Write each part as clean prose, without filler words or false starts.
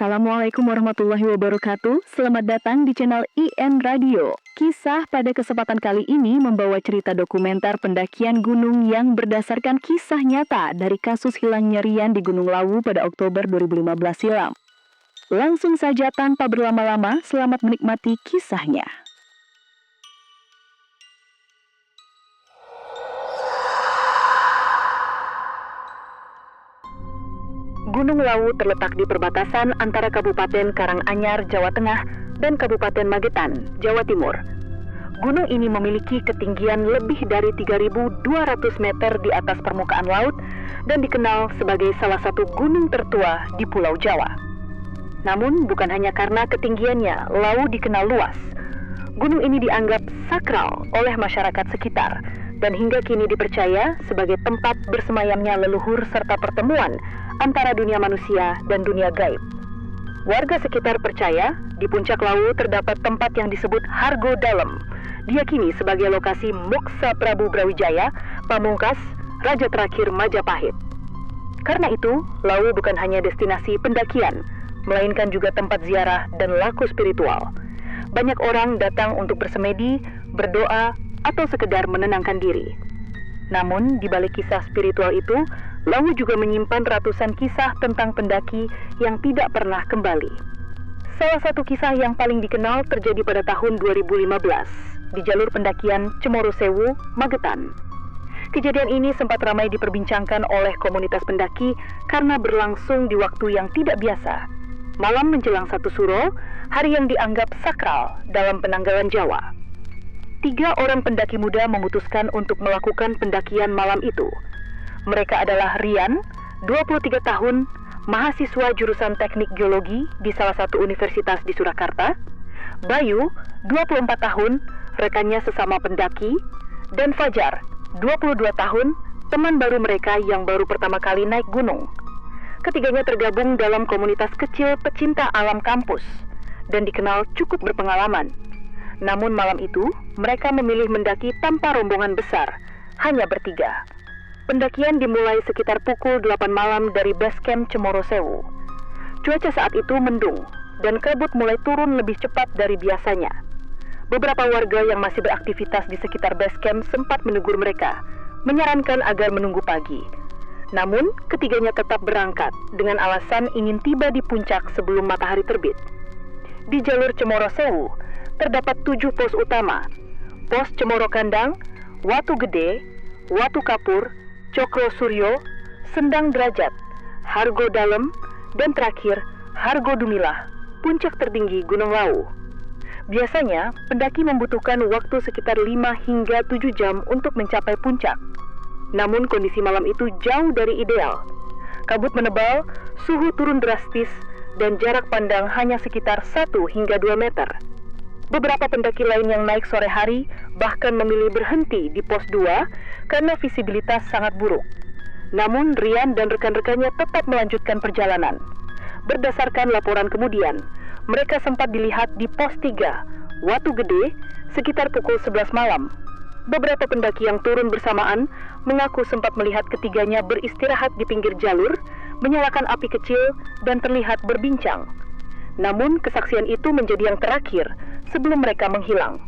Assalamualaikum warahmatullahi wabarakatuh. Selamat datang di channel IN Radio. Kisah pada kesempatan kali ini membawa cerita dokumenter pendakian gunung yang berdasarkan kisah nyata dari kasus hilangnya Rian di Gunung Lawu pada Oktober 2015 silam. Langsung saja tanpa berlama-lama, selamat menikmati kisahnya. Gunung Lawu terletak di perbatasan antara Kabupaten Karanganyar, Jawa Tengah, dan Kabupaten Magetan, Jawa Timur. Gunung ini memiliki ketinggian lebih dari 3.200 meter di atas permukaan laut dan dikenal sebagai salah satu gunung tertua di Pulau Jawa. Namun, bukan hanya karena ketinggiannya, Lawu dikenal luas. Gunung ini dianggap sakral oleh masyarakat sekitar dan hingga kini dipercaya sebagai tempat bersemayamnya leluhur serta pertemuan antara dunia manusia dan dunia gaib. Warga sekitar percaya di puncak Lawu terdapat tempat yang disebut Hargo Dalem, diyakini sebagai lokasi moksa Prabu Brawijaya, pamungkas raja terakhir Majapahit. Karena itu, Lawu bukan hanya destinasi pendakian, melainkan juga tempat ziarah dan laku spiritual. Banyak orang datang untuk bersemedi, berdoa, atau sekedar menenangkan diri. Namun, di balik kisah spiritual itu, Lawu juga menyimpan ratusan kisah tentang pendaki yang tidak pernah kembali. Salah satu kisah yang paling dikenal terjadi pada tahun 2015 di jalur pendakian Cemoro Sewu, Magetan. Kejadian ini sempat ramai diperbincangkan oleh komunitas pendaki karena berlangsung di waktu yang tidak biasa. Malam menjelang 1 Suro, hari yang dianggap sakral dalam penanggalan Jawa. 3 orang pendaki muda memutuskan untuk melakukan pendakian malam itu. Mereka adalah Rian, 23 tahun, mahasiswa jurusan teknik geologi di salah satu universitas di Surakarta, Bayu, 24 tahun, rekannya sesama pendaki, dan Fajar, 22 tahun, teman baru mereka yang baru pertama kali naik gunung. Ketiganya tergabung dalam komunitas kecil pecinta alam kampus dan dikenal cukup berpengalaman. Namun malam itu, mereka memilih mendaki tanpa rombongan besar, hanya bertiga. Pendakian dimulai sekitar pukul 8 malam dari base camp Cemoro Sewu. Cuaca saat itu mendung, dan kabut mulai turun lebih cepat dari biasanya. Beberapa warga yang masih beraktivitas di sekitar base camp sempat menegur mereka, menyarankan agar menunggu pagi. Namun, ketiganya tetap berangkat dengan alasan ingin tiba di puncak sebelum matahari terbit. Di jalur Cemoro Sewu, terdapat 7 pos utama, pos Cemoro Kandang, Watu Gede, Watu Kapur, Cokro Suryo, Sendang Derajat, Hargo Dalem, dan terakhir Hargo Dumilah, puncak tertinggi Gunung Lawu. Biasanya, pendaki membutuhkan waktu sekitar 5 hingga 7 jam untuk mencapai puncak. Namun kondisi malam itu jauh dari ideal. Kabut menebal, suhu turun drastis, dan jarak pandang hanya sekitar 1 hingga 2 meter. Beberapa pendaki lain yang naik sore hari bahkan memilih berhenti di pos 2 karena visibilitas sangat buruk. Namun Rian dan rekan-rekannya tetap melanjutkan perjalanan. Berdasarkan laporan kemudian, mereka sempat dilihat di pos 3, Watu Gede, sekitar pukul 11 malam. Beberapa pendaki yang turun bersamaan mengaku sempat melihat ketiganya beristirahat di pinggir jalur, menyalakan api kecil, dan terlihat berbincang. Namun kesaksian itu menjadi yang terakhir sebelum mereka menghilang.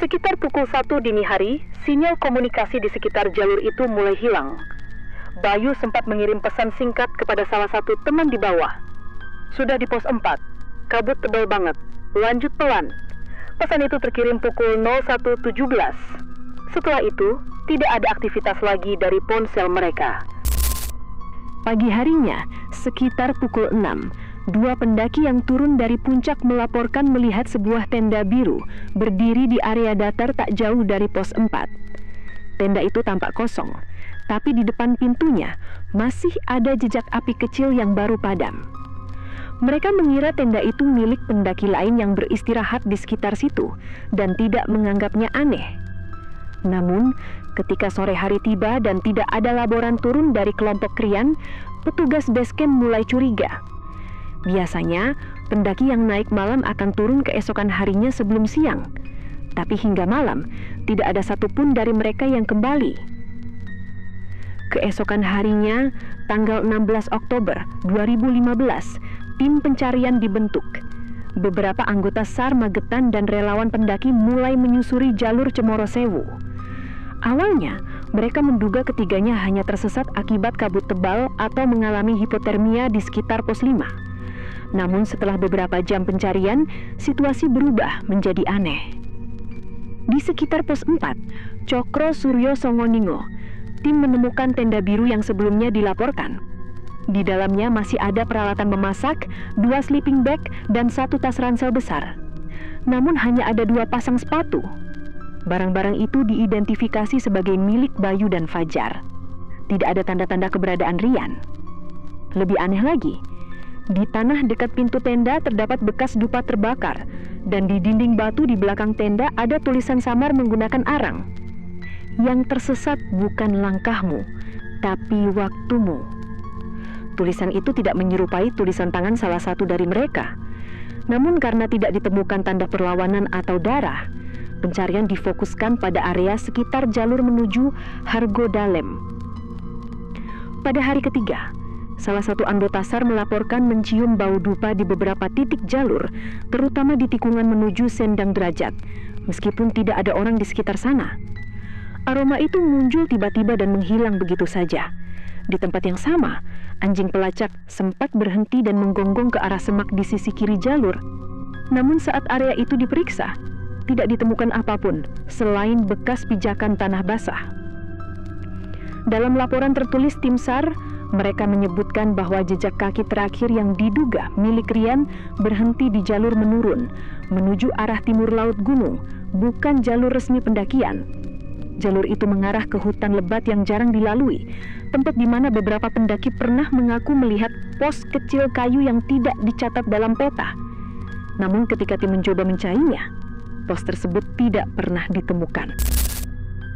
Sekitar pukul 1 dini hari, sinyal komunikasi di sekitar jalur itu mulai hilang. Bayu sempat mengirim pesan singkat kepada salah satu teman di bawah. Sudah di pos 4, kabut tebal banget, lanjut pelan. Pesan itu terkirim pukul 01.17. Setelah itu, tidak ada aktivitas lagi dari ponsel mereka. Pagi harinya, sekitar pukul 6, 2 pendaki yang turun dari puncak melaporkan melihat sebuah tenda biru berdiri di area datar tak jauh dari pos 4. Tenda itu tampak kosong, tapi di depan pintunya masih ada jejak api kecil yang baru padam. Mereka mengira tenda itu milik pendaki lain yang beristirahat di sekitar situ dan tidak menganggapnya aneh. Namun, ketika sore hari tiba dan tidak ada laporan turun dari kelompok Rian, petugas basecamp mulai curiga. Biasanya, pendaki yang naik malam akan turun keesokan harinya sebelum siang. Tapi hingga malam, tidak ada satupun dari mereka yang kembali. Keesokan harinya, tanggal 16 Oktober 2015, tim pencarian dibentuk. Beberapa anggota SAR Magetan dan relawan pendaki mulai menyusuri jalur Cemoro Sewu. Awalnya, mereka menduga ketiganya hanya tersesat akibat kabut tebal atau mengalami hipotermia di sekitar pos 5. Namun setelah beberapa jam pencarian, situasi berubah menjadi aneh. Di sekitar pos 4, Cokro Suryo Songoningo, tim menemukan tenda biru yang sebelumnya dilaporkan. Di dalamnya masih ada peralatan memasak, 2 sleeping bag, dan 1 tas ransel besar. Namun hanya ada 2 pasang sepatu. Barang-barang itu diidentifikasi sebagai milik Bayu dan Fajar. Tidak ada tanda-tanda keberadaan Rian. Lebih aneh lagi, di tanah dekat pintu tenda terdapat bekas dupa terbakar, dan di dinding batu di belakang tenda ada tulisan samar menggunakan arang. Yang tersesat bukan langkahmu, tapi waktumu. Tulisan itu tidak menyerupai tulisan tangan salah satu dari mereka. Namun karena tidak ditemukan tanda perlawanan atau darah, pencarian difokuskan pada area sekitar jalur menuju Hargo Dalem. Pada hari ketiga, salah satu anggota SAR melaporkan mencium bau dupa di beberapa titik jalur, terutama di tikungan menuju Sendang Derajat, meskipun tidak ada orang di sekitar sana. Aroma itu muncul tiba-tiba dan menghilang begitu saja. Di tempat yang sama, anjing pelacak sempat berhenti dan menggonggong ke arah semak di sisi kiri jalur. Namun saat area itu diperiksa, tidak ditemukan apapun selain bekas pijakan tanah basah. Dalam laporan tertulis tim SAR, mereka menyebutkan bahwa jejak kaki terakhir yang diduga milik Rian berhenti di jalur menurun menuju arah timur laut gunung, bukan jalur resmi pendakian. Jalur itu mengarah ke hutan lebat yang jarang dilalui, tempat di mana beberapa pendaki pernah mengaku melihat pos kecil kayu yang tidak dicatat dalam peta. Namun ketika tim mencoba mencarinya, pos tersebut tidak pernah ditemukan.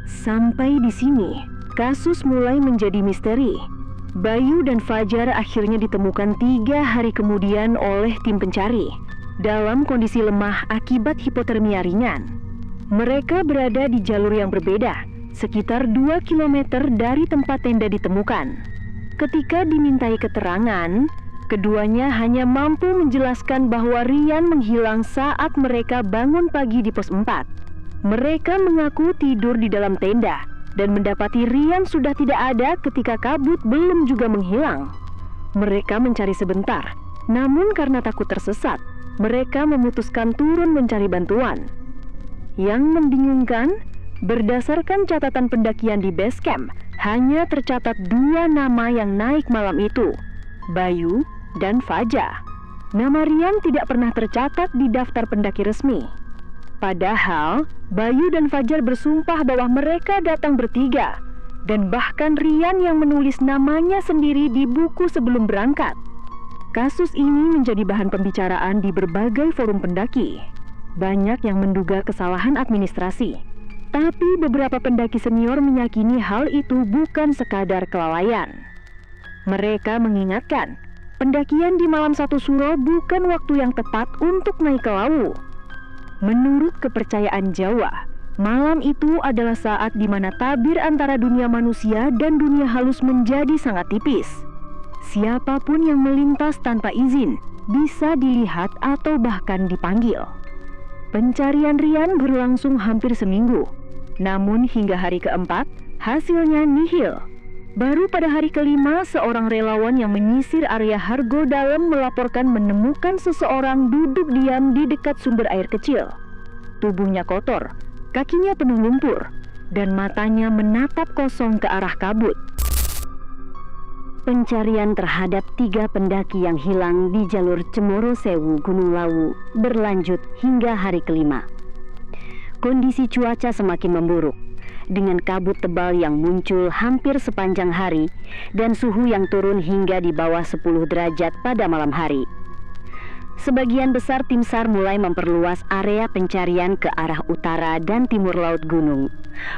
Sampai di sini, kasus mulai menjadi misteri. Bayu dan Fajar akhirnya ditemukan 3 hari kemudian oleh tim pencari, dalam kondisi lemah akibat hipotermia ringan. Mereka berada di jalur yang berbeda, sekitar 2 km dari tempat tenda ditemukan. Ketika dimintai keterangan, keduanya hanya mampu menjelaskan bahwa Rian menghilang saat mereka bangun pagi di pos 4. Mereka mengaku tidur di dalam tenda dan mendapati Rian sudah tidak ada ketika kabut belum juga menghilang. Mereka mencari sebentar, namun karena takut tersesat, mereka memutuskan turun mencari bantuan. Yang membingungkan, berdasarkan catatan pendakian di base camp, hanya tercatat 2 nama yang naik malam itu, Bayu dan Fajar. Nama Rian tidak pernah tercatat di daftar pendaki resmi. Padahal, Bayu dan Fajar bersumpah bahwa mereka datang bertiga, dan bahkan Rian yang menulis namanya sendiri di buku sebelum berangkat. Kasus ini menjadi bahan pembicaraan di berbagai forum pendaki. Banyak yang menduga kesalahan administrasi, tapi beberapa pendaki senior meyakini hal itu bukan sekadar kelalaian. Mereka mengingatkan, pendakian di malam 1 Suro bukan waktu yang tepat untuk naik ke Lawu. Menurut kepercayaan Jawa, malam itu adalah saat di mana tabir antara dunia manusia dan dunia halus menjadi sangat tipis. Siapapun yang melintas tanpa izin bisa dilihat atau bahkan dipanggil. Pencarian Rian berlangsung hampir seminggu, namun hingga hari keempat, hasilnya nihil. Baru pada hari kelima, seorang relawan yang menyisir area Hargo Dalem melaporkan menemukan seseorang duduk diam di dekat sumber air kecil. Tubuhnya kotor, kakinya penuh lumpur, dan matanya menatap kosong ke arah kabut. Pencarian terhadap 3 pendaki yang hilang di jalur Cemoro Sewu Gunung Lawu berlanjut hingga hari kelima. Kondisi cuaca semakin memburuk, dengan kabut tebal yang muncul hampir sepanjang hari dan suhu yang turun hingga di bawah 10 derajat pada malam hari. Sebagian besar tim SAR mulai memperluas area pencarian ke arah utara dan timur laut gunung,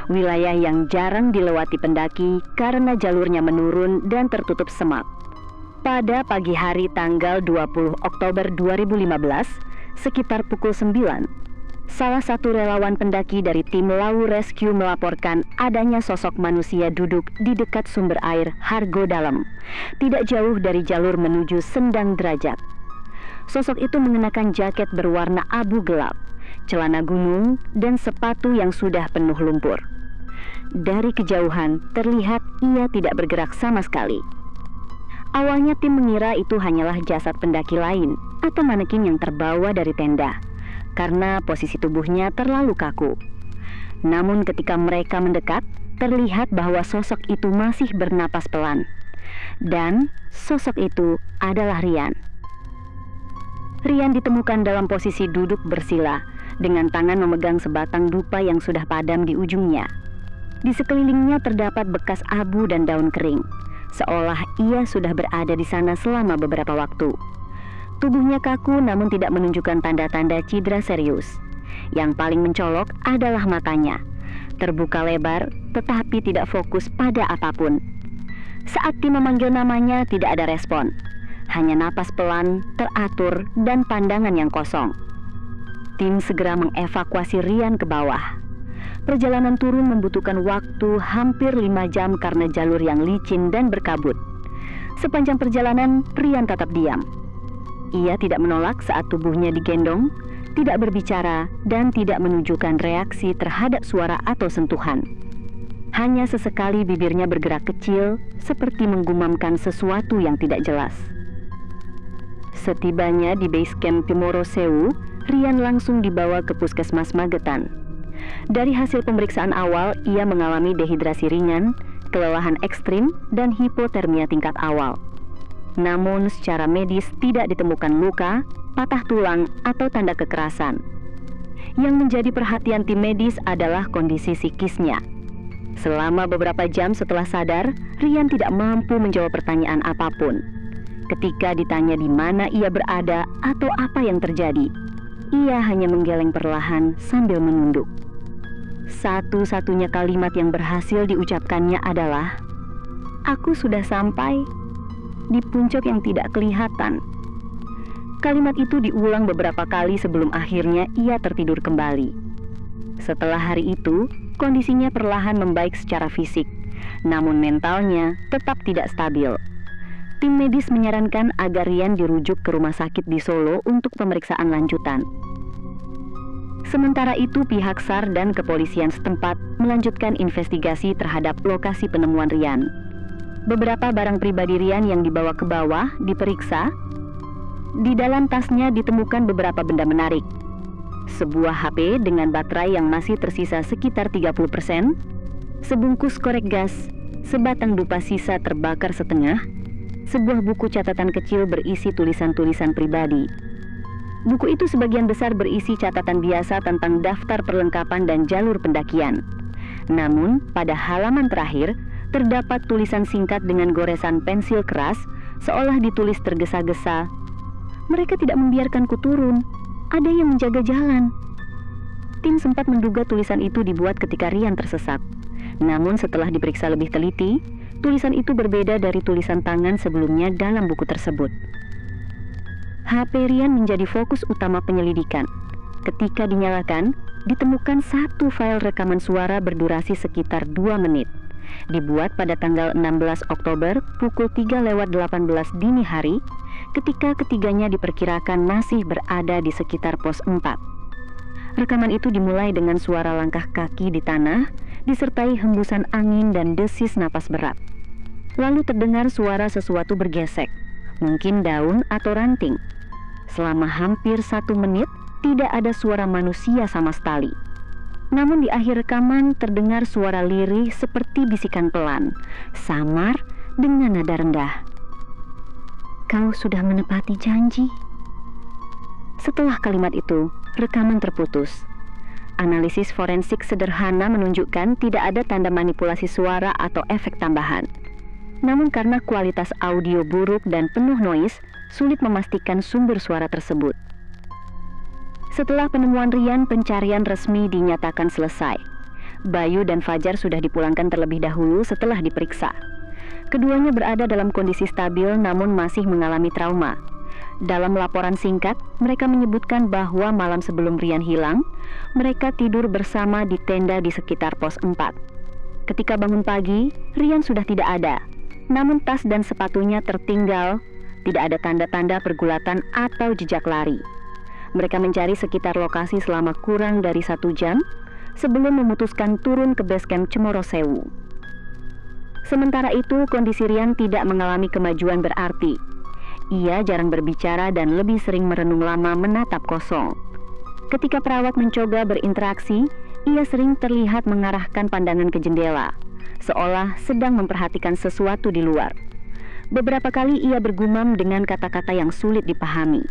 wilayah yang jarang dilewati pendaki karena jalurnya menurun dan tertutup semak. Pada pagi hari tanggal 20 Oktober 2015, sekitar pukul 9, salah satu relawan pendaki dari tim Lawu Rescue melaporkan adanya sosok manusia duduk di dekat sumber air Hargo Dalem, tidak jauh dari jalur menuju Sendang Derajat. Sosok itu mengenakan jaket berwarna abu gelap, celana gunung, dan sepatu yang sudah penuh lumpur. Dari kejauhan, terlihat ia tidak bergerak sama sekali. Awalnya tim mengira itu hanyalah jasad pendaki lain atau manekin yang terbawa dari tenda, karena posisi tubuhnya terlalu kaku. Namun ketika mereka mendekat, terlihat bahwa sosok itu masih bernapas pelan. Dan sosok itu adalah Rian. Rian ditemukan dalam posisi duduk bersila, dengan tangan memegang sebatang dupa yang sudah padam di ujungnya. Di sekelilingnya terdapat bekas abu dan daun kering, seolah ia sudah berada di sana selama beberapa waktu. Tubuhnya kaku namun tidak menunjukkan tanda-tanda cedera serius. Yang paling mencolok adalah matanya, terbuka lebar tetapi tidak fokus pada apapun. Saat tim memanggil namanya tidak ada respon, hanya napas pelan, teratur, dan pandangan yang kosong. Tim segera mengevakuasi Rian ke bawah. Perjalanan turun membutuhkan waktu hampir 5 jam karena jalur yang licin dan berkabut. Sepanjang perjalanan, Rian tetap diam. Ia tidak menolak saat tubuhnya digendong, tidak berbicara, dan tidak menunjukkan reaksi terhadap suara atau sentuhan. Hanya sesekali bibirnya bergerak kecil, seperti menggumamkan sesuatu yang tidak jelas. Setibanya di base camp Pimoro Sewu, Rian langsung dibawa ke puskesmas Magetan. Dari hasil pemeriksaan awal, ia mengalami dehidrasi ringan, kelelahan ekstrim, dan hipotermia tingkat awal. Namun secara medis tidak ditemukan luka, patah tulang, atau tanda kekerasan. Yang menjadi perhatian tim medis adalah kondisi psikisnya. Selama beberapa jam setelah sadar, Rian tidak mampu menjawab pertanyaan apapun. Ketika ditanya di mana ia berada atau apa yang terjadi, ia hanya menggeleng perlahan sambil menunduk. Satu-satunya kalimat yang berhasil diucapkannya adalah, "Aku sudah sampai di puncak yang tidak kelihatan." Kalimat itu diulang beberapa kali sebelum akhirnya ia tertidur kembali. Setelah hari itu, kondisinya perlahan membaik secara fisik, namun mentalnya tetap tidak stabil. Tim medis menyarankan agar Rian dirujuk ke rumah sakit di Solo untuk pemeriksaan lanjutan. Sementara itu, pihak SAR dan kepolisian setempat melanjutkan investigasi terhadap lokasi penemuan Rian. Beberapa barang pribadi Rian yang dibawa ke bawah diperiksa. Di dalam tasnya ditemukan beberapa benda menarik. Sebuah HP dengan baterai yang masih tersisa sekitar 30%, sebungkus korek gas, sebatang dupa sisa terbakar setengah, sebuah buku catatan kecil berisi tulisan-tulisan pribadi. Buku itu sebagian besar berisi catatan biasa tentang daftar perlengkapan dan jalur pendakian. Namun, pada halaman terakhir, terdapat tulisan singkat dengan goresan pensil keras, seolah ditulis tergesa-gesa. "Mereka tidak membiarkanku turun. Ada yang menjaga jalan." Tim sempat menduga tulisan itu dibuat ketika Rian tersesat. Namun setelah diperiksa lebih teliti, tulisan itu berbeda dari tulisan tangan sebelumnya dalam buku tersebut. HP Rian menjadi fokus utama penyelidikan. Ketika dinyalakan, ditemukan satu file rekaman suara berdurasi sekitar 2 menit. Dibuat pada tanggal 16 Oktober pukul 3:18 dini hari, ketika ketiganya diperkirakan masih berada di sekitar pos 4. Rekaman itu dimulai dengan suara langkah kaki di tanah, disertai hembusan angin dan desis napas berat. Lalu terdengar suara sesuatu bergesek, mungkin daun atau ranting. Selama hampir 1 menit, tidak ada suara manusia sama sekali. Namun di akhir rekaman terdengar suara lirih seperti bisikan pelan, samar dengan nada rendah. "Kau sudah menepati janji." Setelah kalimat itu, rekaman terputus. Analisis forensik sederhana menunjukkan tidak ada tanda manipulasi suara atau efek tambahan. Namun karena kualitas audio buruk dan penuh noise, sulit memastikan sumber suara tersebut. Setelah penemuan Rian, pencarian resmi dinyatakan selesai. Bayu dan Fajar sudah dipulangkan terlebih dahulu setelah diperiksa. Keduanya berada dalam kondisi stabil namun masih mengalami trauma. Dalam laporan singkat, mereka menyebutkan bahwa malam sebelum Rian hilang, mereka tidur bersama di tenda di sekitar pos 4. Ketika bangun pagi, Rian sudah tidak ada. Namun tas dan sepatunya tertinggal Tidak ada tanda-tanda pergulatan atau jejak lari. Mereka mencari sekitar lokasi selama kurang dari 1 jam sebelum memutuskan turun ke base camp Cemoro Sewu. Sementara itu, kondisi Rian tidak mengalami kemajuan berarti. Ia jarang berbicara dan lebih sering merenung lama menatap kosong. Ketika perawat mencoba berinteraksi, ia sering terlihat mengarahkan pandangan ke jendela, seolah sedang memperhatikan sesuatu di luar. Beberapa kali ia bergumam dengan kata-kata yang sulit dipahami.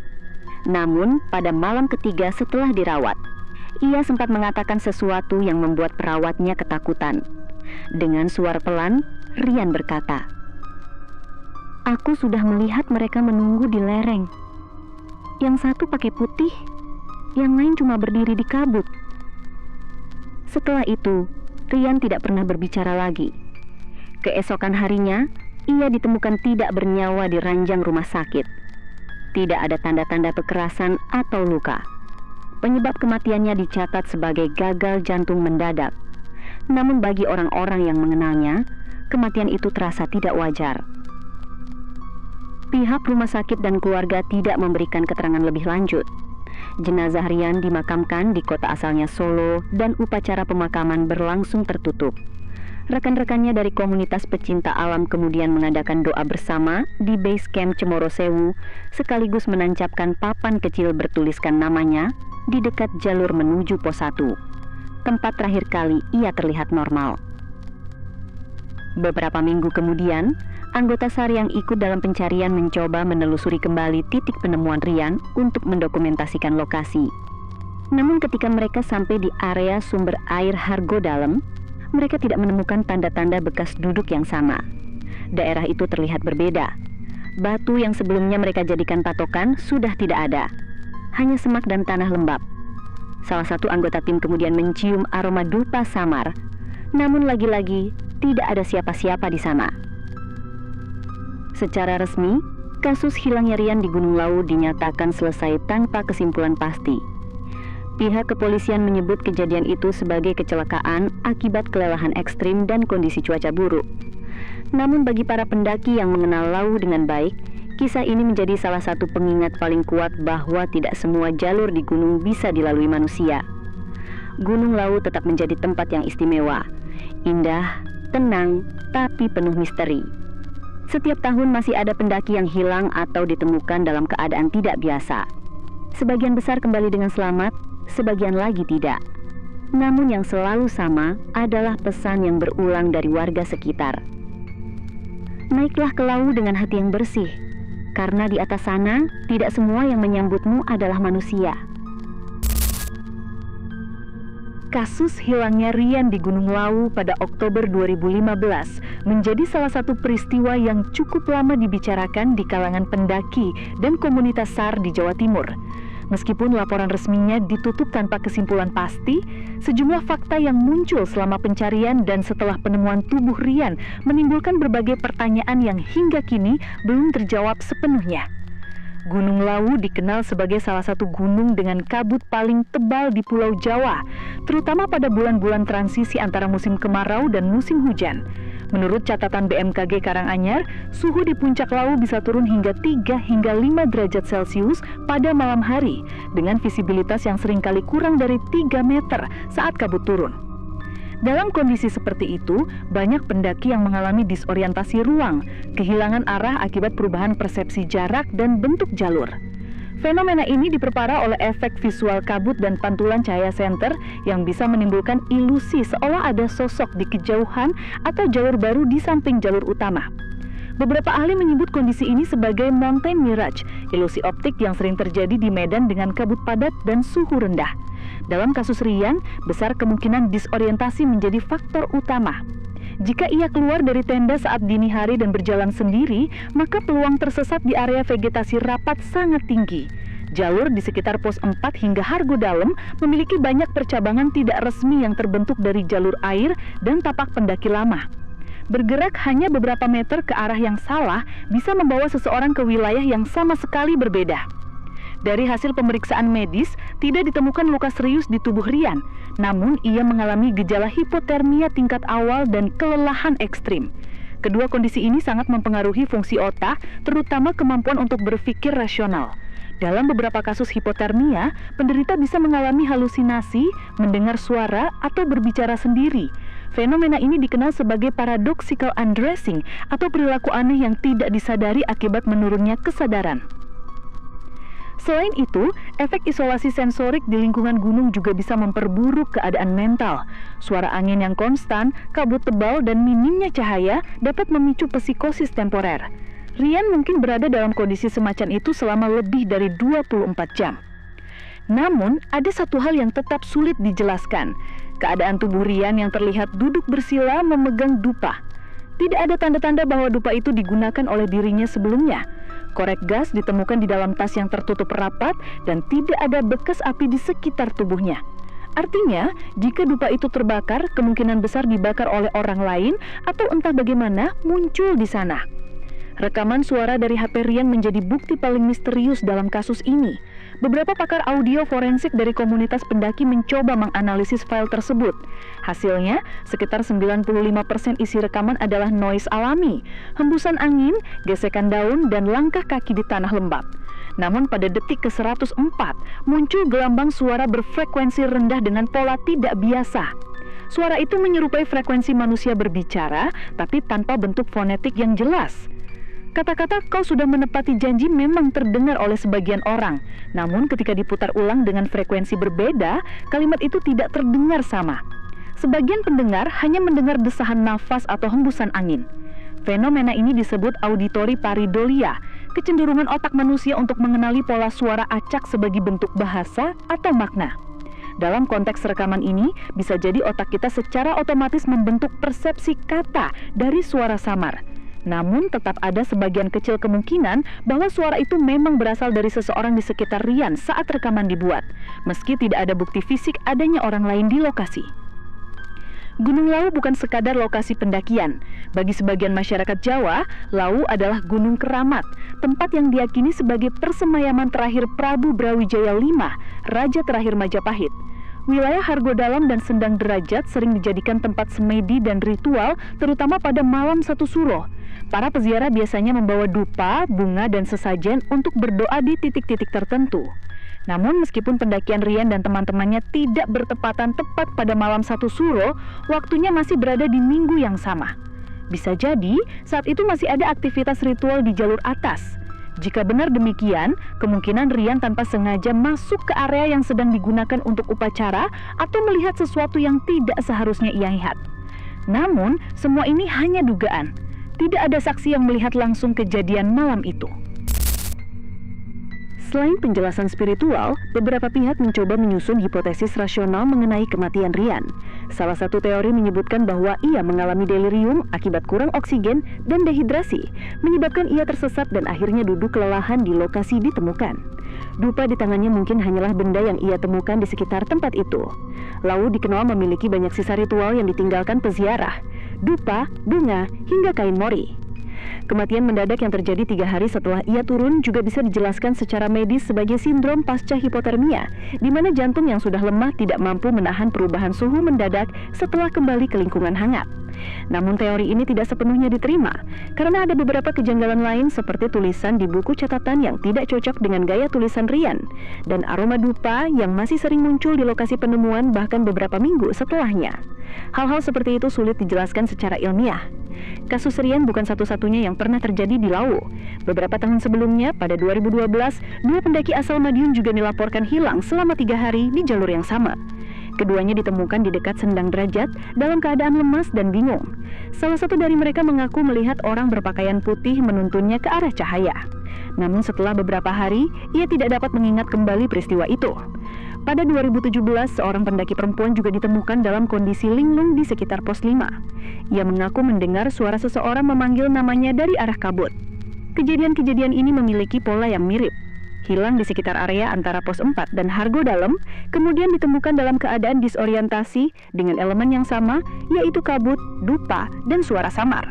Namun, pada malam ketiga setelah dirawat, ia sempat mengatakan sesuatu yang membuat perawatnya ketakutan. Dengan suara pelan, Rian berkata, "Aku sudah melihat mereka menunggu di lereng. Yang satu pakai putih, yang lain cuma berdiri di kabut." Setelah itu, Rian tidak pernah berbicara lagi. Keesokan harinya, ia ditemukan tidak bernyawa di ranjang rumah sakit. Tidak ada tanda-tanda kekerasan atau luka. Penyebab kematiannya dicatat sebagai gagal jantung mendadak. Namun bagi orang-orang yang mengenalnya, kematian itu terasa tidak wajar. Pihak rumah sakit dan keluarga tidak memberikan keterangan lebih lanjut. Jenazah Rian dimakamkan di kota asalnya Solo dan upacara pemakaman berlangsung tertutup. Rekan-rekannya dari komunitas pecinta alam kemudian mengadakan doa bersama di base camp Cemoro Sewu, sekaligus menancapkan papan kecil bertuliskan namanya di dekat jalur menuju pos 1, tempat terakhir kali ia terlihat normal. Beberapa minggu kemudian, anggota SAR yang ikut dalam pencarian mencoba menelusuri kembali titik penemuan Rian untuk mendokumentasikan lokasi. Namun ketika mereka sampai di area sumber air Hargo Dalam, mereka tidak menemukan tanda-tanda bekas duduk yang sama. Daerah itu terlihat berbeda. Batu yang sebelumnya mereka jadikan patokan sudah tidak ada. Hanya semak dan tanah lembab. Salah satu anggota tim kemudian mencium aroma dupa samar. Namun lagi-lagi tidak ada siapa-siapa di sana. Secara resmi, kasus hilangnya Rian di Gunung Lawu dinyatakan selesai tanpa kesimpulan pasti. Pihak kepolisian menyebut kejadian itu sebagai kecelakaan akibat kelelahan ekstrim dan kondisi cuaca buruk. Namun bagi para pendaki yang mengenal Lawu dengan baik, kisah ini menjadi salah satu pengingat paling kuat bahwa tidak semua jalur di gunung bisa dilalui manusia. Gunung Lawu tetap menjadi tempat yang istimewa, indah, tenang, tapi penuh misteri. Setiap tahun masih ada pendaki yang hilang atau ditemukan dalam keadaan tidak biasa. Sebagian besar kembali dengan selamat, sebagian lagi tidak. Namun yang selalu sama adalah pesan yang berulang dari warga sekitar. Naiklah ke Lawu dengan hati yang bersih, karena di atas sana tidak semua yang menyambutmu adalah manusia. Kasus hilangnya Rian di Gunung Lawu pada Oktober 2015 menjadi salah satu peristiwa yang cukup lama dibicarakan di kalangan pendaki dan komunitas SAR di Jawa Timur. Meskipun laporan resminya ditutup tanpa kesimpulan pasti, sejumlah fakta yang muncul selama pencarian dan setelah penemuan tubuh Rian menimbulkan berbagai pertanyaan yang hingga kini belum terjawab sepenuhnya. Gunung Lawu dikenal sebagai salah satu gunung dengan kabut paling tebal di Pulau Jawa, terutama pada bulan-bulan transisi antara musim kemarau dan musim hujan. Menurut catatan BMKG Karanganyar, suhu di puncak Lawu bisa turun hingga 3 hingga 5 derajat Celcius pada malam hari, dengan visibilitas yang seringkali kurang dari 3 meter saat kabut turun. Dalam kondisi seperti itu, banyak pendaki yang mengalami disorientasi ruang, kehilangan arah akibat perubahan persepsi jarak dan bentuk jalur. Fenomena ini diperparah oleh efek visual kabut dan pantulan cahaya senter yang bisa menimbulkan ilusi seolah ada sosok di kejauhan atau jalur baru di samping jalur utama. Beberapa ahli menyebut kondisi ini sebagai mountain mirage, ilusi optik yang sering terjadi di medan dengan kabut padat dan suhu rendah. Dalam kasus Rian, besar kemungkinan disorientasi menjadi faktor utama. Jika ia keluar dari tenda saat dini hari dan berjalan sendiri, maka peluang tersesat di area vegetasi rapat sangat tinggi. Jalur di sekitar pos 4 hingga Hargo Dalam memiliki banyak percabangan tidak resmi yang terbentuk dari jalur air dan tapak pendaki lama. Bergerak hanya beberapa meter ke arah yang salah bisa membawa seseorang ke wilayah yang sama sekali berbeda. Dari hasil pemeriksaan medis, tidak ditemukan luka serius di tubuh Rian, namun ia mengalami gejala hipotermia tingkat awal dan kelelahan ekstrim. Kedua kondisi ini sangat mempengaruhi fungsi otak, terutama kemampuan untuk berpikir rasional. Dalam beberapa kasus hipotermia, penderita bisa mengalami halusinasi, mendengar suara, atau berbicara sendiri. Fenomena ini dikenal sebagai paradoxical undressing atau perilaku aneh yang tidak disadari akibat menurunnya kesadaran. Selain itu, efek isolasi sensorik di lingkungan gunung juga bisa memperburuk keadaan mental. Suara angin yang konstan, kabut tebal, dan minimnya cahaya dapat memicu psikosis temporer. Rian mungkin berada dalam kondisi semacam itu selama lebih dari 24 jam. Namun, ada satu hal yang tetap sulit dijelaskan. Keadaan tubuh Rian yang terlihat duduk bersila memegang dupa. Tidak ada tanda-tanda bahwa dupa itu digunakan oleh dirinya sebelumnya. Korek gas ditemukan di dalam tas yang tertutup rapat dan tidak ada bekas api di sekitar tubuhnya. Artinya, jika dupa itu terbakar, kemungkinan besar dibakar oleh orang lain atau entah bagaimana muncul di sana. Rekaman suara dari HP Rian menjadi bukti paling misterius dalam kasus ini. Beberapa pakar audio forensik dari komunitas pendaki mencoba menganalisis file tersebut. Hasilnya, sekitar 95% isi rekaman adalah noise alami, hembusan angin, gesekan daun, dan langkah kaki di tanah lembab. Namun pada detik ke-104, muncul gelambang suara berfrekuensi rendah dengan pola tidak biasa. Suara itu menyerupai frekuensi manusia berbicara, tapi tanpa bentuk fonetik yang jelas. Kata-kata "kau sudah menepati janji" memang terdengar oleh sebagian orang. Namun ketika diputar ulang dengan frekuensi berbeda, kalimat itu tidak terdengar sama. Sebagian pendengar hanya mendengar desahan nafas atau hembusan angin. Fenomena ini disebut auditory pareidolia, kecenderungan otak manusia untuk mengenali pola suara acak sebagai bentuk bahasa atau makna. Dalam konteks rekaman ini, bisa jadi otak kita secara otomatis membentuk persepsi kata dari suara samar. Namun tetap ada sebagian kecil kemungkinan bahwa suara itu memang berasal dari seseorang di sekitar Rian saat rekaman dibuat, meski tidak ada bukti fisik adanya orang lain di lokasi. Gunung Lawu bukan sekadar lokasi pendakian. Bagi sebagian masyarakat Jawa, Lawu adalah gunung keramat, tempat yang diyakini sebagai persemayaman terakhir Prabu Brawijaya V, Raja terakhir Majapahit. Wilayah Hargodalam dan Sendang Derajat sering dijadikan tempat semedi dan ritual, terutama pada malam satu suro. Para peziarah biasanya membawa dupa, bunga, dan sesajen untuk berdoa di titik-titik tertentu. Namun meskipun pendakian Rian dan teman-temannya tidak bertepatan tepat pada malam satu suro, waktunya masih berada di minggu yang sama. Bisa jadi saat itu masih ada aktivitas ritual di jalur atas. Jika benar demikian, kemungkinan Rian tanpa sengaja masuk ke area yang sedang digunakan untuk upacara atau melihat sesuatu yang tidak seharusnya ia lihat. Namun, semua ini hanya dugaan. Tidak ada saksi yang melihat langsung kejadian malam itu. Selain penjelasan spiritual, beberapa pihak mencoba menyusun hipotesis rasional mengenai kematian Rian. Salah satu teori menyebutkan bahwa ia mengalami delirium akibat kurang oksigen dan dehidrasi, menyebabkan ia tersesat dan akhirnya duduk kelelahan di lokasi ditemukan. Dupa di tangannya mungkin hanyalah benda yang ia temukan di sekitar tempat itu. Lawu dikenal memiliki banyak sisa ritual yang ditinggalkan peziarah, dupa, bunga, hingga kain mori. Kematian mendadak yang terjadi 3 hari setelah ia turun juga bisa dijelaskan secara medis sebagai sindrom pasca hipotermia, di mana jantung yang sudah lemah tidak mampu menahan perubahan suhu mendadak setelah kembali ke lingkungan hangat. Namun teori ini tidak sepenuhnya diterima, karena ada beberapa kejanggalan lain seperti tulisan di buku catatan yang tidak cocok dengan gaya tulisan Rian, dan aroma dupa yang masih sering muncul di lokasi penemuan bahkan beberapa minggu setelahnya. Hal-hal seperti itu sulit dijelaskan secara ilmiah. Kasus Rian bukan satu-satunya yang pernah terjadi di Lawu. Beberapa tahun sebelumnya, pada 2012, 2 pendaki asal Madiun juga dilaporkan hilang selama 3 hari di jalur yang sama. Keduanya ditemukan di dekat Sendang Derajat dalam keadaan lemas dan bingung. Salah satu dari mereka mengaku melihat orang berpakaian putih menuntunnya ke arah cahaya. Namun setelah beberapa hari, ia tidak dapat mengingat kembali peristiwa itu. Pada 2017, seorang pendaki perempuan juga ditemukan dalam kondisi linglung di sekitar pos 5. Ia mengaku mendengar suara seseorang memanggil namanya dari arah kabut. Kejadian-kejadian ini memiliki pola yang mirip. Hilang di sekitar area antara pos 4 dan Hargodalam, kemudian ditemukan dalam keadaan disorientasi dengan elemen yang sama, yaitu kabut, dupa, dan suara samar.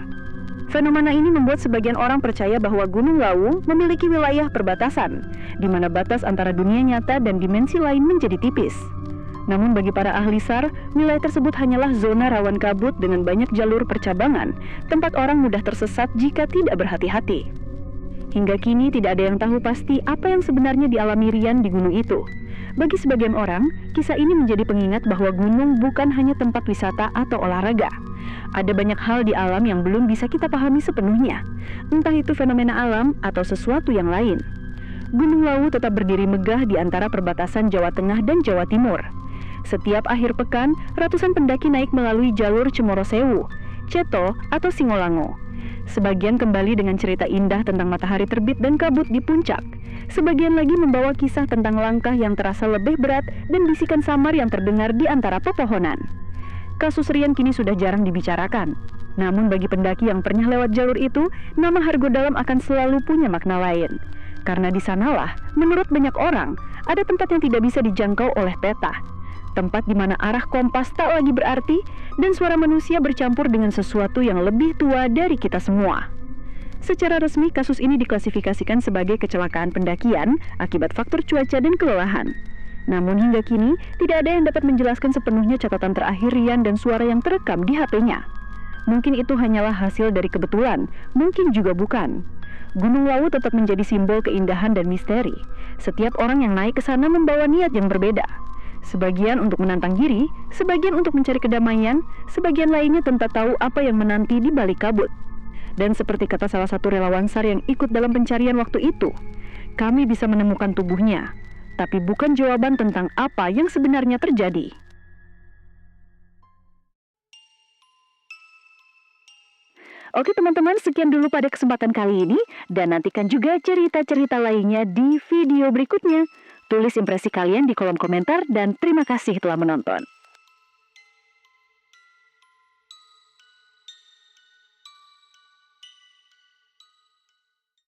Fenomena ini membuat sebagian orang percaya bahwa Gunung Lawu memiliki wilayah perbatasan, di mana batas antara dunia nyata dan dimensi lain menjadi tipis. Namun bagi para ahli SAR, wilayah tersebut hanyalah zona rawan kabut dengan banyak jalur percabangan, tempat orang mudah tersesat jika tidak berhati-hati. Hingga kini tidak ada yang tahu pasti apa yang sebenarnya dialami Rian di gunung itu. Bagi sebagian orang, kisah ini menjadi pengingat bahwa gunung bukan hanya tempat wisata atau olahraga. Ada banyak hal di alam yang belum bisa kita pahami sepenuhnya, entah itu fenomena alam atau sesuatu yang lain. Gunung Lawu tetap berdiri megah di antara perbatasan Jawa Tengah dan Jawa Timur. Setiap akhir pekan, ratusan pendaki naik melalui jalur Cemoro Sewu, Ceto, atau Singolango. Sebagian kembali dengan cerita indah tentang matahari terbit dan kabut di puncak. Sebagian lagi membawa kisah tentang langkah yang terasa lebih berat dan bisikan samar yang terdengar di antara pepohonan. Kasus Rian kini sudah jarang dibicarakan. Namun bagi pendaki yang pernah lewat jalur itu, nama Hargodalam akan selalu punya makna lain. Karena di sanalah, menurut banyak orang, ada tempat yang tidak bisa dijangkau oleh peta. Tempat di mana arah kompas tak lagi berarti dan suara manusia bercampur dengan sesuatu yang lebih tua dari kita semua. Secara resmi, kasus ini diklasifikasikan sebagai kecelakaan pendakian akibat faktor cuaca dan kelelahan. Namun hingga kini, tidak ada yang dapat menjelaskan sepenuhnya catatan terakhir Rian dan suara yang terekam di HP-nya. Mungkin itu hanyalah hasil dari kebetulan, mungkin juga bukan. Gunung Lawu tetap menjadi simbol keindahan dan misteri. Setiap orang yang naik ke sana membawa niat yang berbeda. Sebagian untuk menantang diri, sebagian untuk mencari kedamaian, sebagian lainnya tanpa tahu apa yang menanti di balik kabut. Dan seperti kata salah satu relawan SAR yang ikut dalam pencarian waktu itu, kami bisa menemukan tubuhnya, tapi bukan jawaban tentang apa yang sebenarnya terjadi. Oke teman-teman, sekian dulu pada kesempatan kali ini, dan nantikan juga cerita-cerita lainnya di video berikutnya. Tulis impresi kalian di kolom komentar dan terima kasih telah menonton.